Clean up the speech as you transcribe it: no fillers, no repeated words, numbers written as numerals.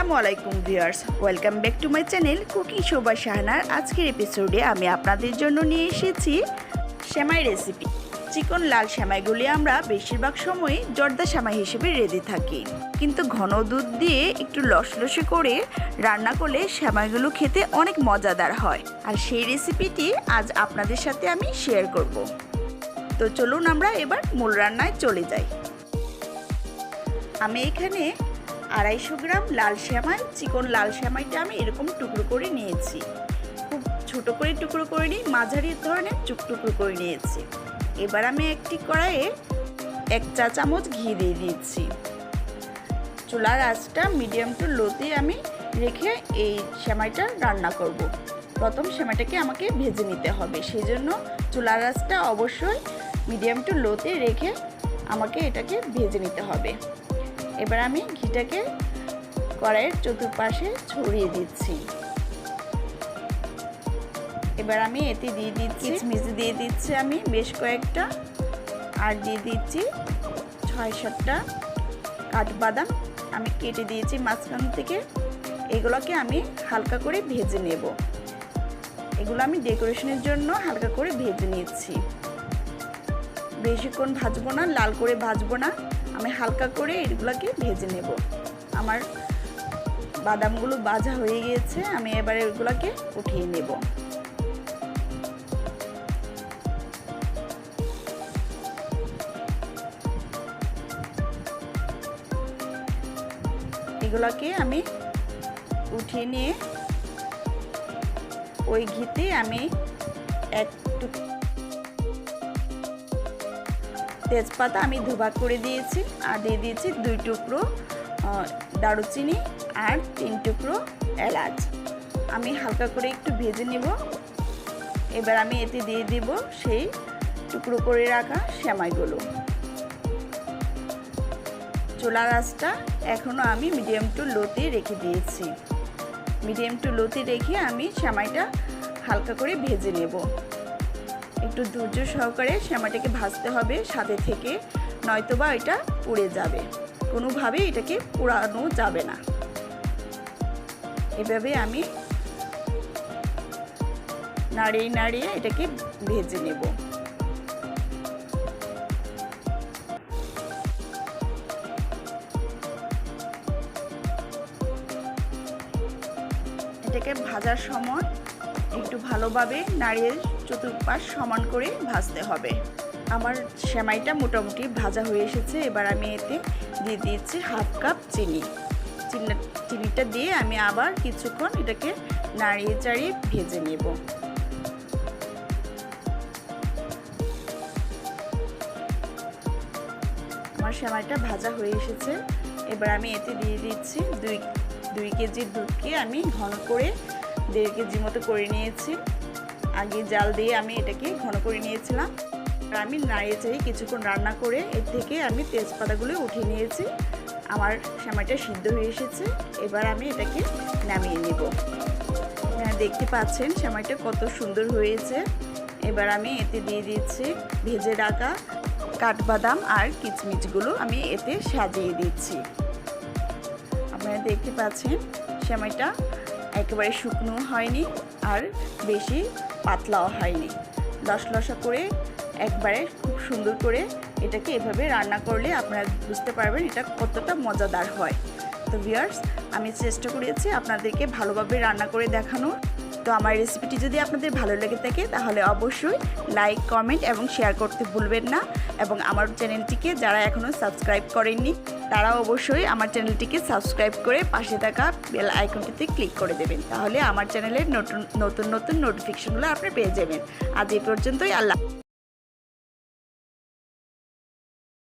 আসসালামু আলাইকুম viewers, welcome back to my channel cooking show by শাহানার। আজকের এপিসোডে আমি আপনাদের জন্য নিয়ে এসেছি সেমাই রেসিপি। চিকন লাল সেমাইগুলি আমরা বেশিরভাগ সময় জর্দা সেমাই হিসেবে রেঁধে থাকি, কিন্তু ঘন দুধ দিয়ে একটু লসলসে করে রান্না করলে সেমাইগুলো খেতে অনেক মজাদার হয়। আর সেই রেসিপিটি আজ আপনাদের সাথে আমি শেয়ার করব। তো চলুন আমরা এবার মূল রান্নায় চলে যাই। আমি এখানে 250 গ্রাম লাল সেমাই, চিকন লাল সেমাইটা আমি এরকম টুকরো করে নিয়েছি। খুব ছোটো করে টুকরো করে নিই, মাঝারি ধরনের টুকরো করে নিয়েছি। এবার আমি একটি কড়াইয়ে 1 চা চামচ ঘি দিয়ে দিয়েছি। চুলার আঁচটা মিডিয়াম টু লোতে আমি রেখে এই সেমাইটা রান্না করব। প্রথম সেমাইটাকে আমাকে ভেজে নিতে হবে, সেই জন্য চুলার আঁচটা অবশ্যই মিডিয়াম টু লোতে রেখে আমাকে এটাকে ভেজে নিতে হবে। এবার আমি ঘিটাকে কড়াইয়ের চতুর্পাশে ছড়িয়ে দিচ্ছি। এবার আমি এতে দিয়ে দিচ্ছি কিশমিশ, দিয়ে দিচ্ছি আমি বেশ কয়েকটা, আর দিয়ে দিচ্ছি 6-7টা কাঠবাদাম আমি কেটে দিয়েছি মাঝখান থেকে। এগুলোকে আমি হালকা করে ভেজে নেব। এগুলো আমি ডেকোরেশনের জন্য হালকা করে ভেজে নিচ্ছি। বেশিক্ষণ ভাজবো না, লাল করে ভাজবো না, আমি হালকা করে এগুলোকে ভেজে নেব। আমার বাদামগুলো ভাজা হয়ে গিয়েছে, আমি এবারে এগুলোকে উঠিয়ে নেব। এগুলোকে আমি উঠিয়ে নিয়ে ওই ঘিতে আমি একটু তেজপাতা আমি দুভাগ করে দিয়েছি, আর দিয়ে দিয়েছি 2 টুকরো দারুচিনি আর 3 টুকরো এলাচ। আমি হালকা করে একটু ভেজে নেব। এবার আমি এতে দিয়ে দেব সেই টুকরো করে রাখা সেমাইগুলো। চুলার আঁচটা এখনও আমি মিডিয়াম টু লোতে রেখে দিয়েছি। মিডিয়াম টু লোতে রেখে আমি সেমাইটা হালকা করে ভেজে নেব। একটু ধৈর্য সহকারে সেমাইটাকে ভাজতে হবে সাথে থেকে, নয়তোবা এটা পুড়ে যাবে। কোনোভাবে এটাকে পোড়ানো যাবে না। এভাবে আমি নাড়িয়ে নাড়িয়ে এটাকে ভেজে নেব। এটাকে ভাজার সময় একটু ভালোভাবে নাড়িয়ে চতুর্পাশ সমান করে ভাজতে হবে। আমার সেমাইটা মোটামুটি ভাজা হয়ে এসেছে। এবার আমি এতে দিয়ে দিয়েছি 1/2 কাপ চিনি। চিনিটা দিয়ে আমি আবার কিছুক্ষণ এটাকে নাড়িয়ে চাড়িয়ে ভেজে নেব। আমার সেমাইটা ভাজা হয়ে এসেছে। এবার আমি এতে দিয়ে দিচ্ছি 2 কেজি দুধকে আমি ঘন করে 1.5 কেজি মতো করে নিয়েছি। আগে জাল দিয়ে আমি এটাকে ঘন করে নিয়েছিলাম। আমি নাড়িয়ে চাড়িয়ে কিছুক্ষণ রান্না করে এর থেকে আমি তেজপাতাগুলো উঠিয়ে নিয়েছি। আমার সেমাইটা সিদ্ধ হয়ে এসেছে। এবার আমি এটাকে নামিয়ে নেব। দেখতে পাচ্ছেন সেমাইটা কত সুন্দর হয়েছে। এবার আমি এতে দিয়ে দিচ্ছি ভেজে রাখা কাঠবাদাম আর কিশমিশগুলো আমি এতে সাজিয়ে দিচ্ছি। আপনারা দেখতে পাচ্ছেন সেমাইটা একেবারে শুকনো হয়নি আর বেশি পাতলাও হয়নি, লসলসা করে একবারে খুব সুন্দর করে এটাকে এভাবে রান্না করলে আপনারা বুঝতে পারবেন এটা কতটা মজাদার হয়। তো ভিউয়ার্স, আমি চেষ্টা করেছি আপনাদেরকে ভালোভাবে রান্না করে দেখানোর। তো আমার রেসিপিটি যদি আপনাদের ভালো লেগে থাকে তাহলে অবশ্যই লাইক, কমেন্ট এবং শেয়ার করতে ভুলবেন না। এবং আমার চ্যানেলটিকে যারা এখনও সাবস্ক্রাইব করেননি তারা অবশ্যই আমার চ্যানেলটিকে সাবস্ক্রাইব করে পাশে থাকা বেল আইকনটিতে ক্লিক করে দেবেন। তাহলে আমার চ্যানেলের নতুন নতুন নোটিফিকেশনগুলো আপনি পেয়ে যাবেন। আজ এই পর্যন্তই। আল্লাহ।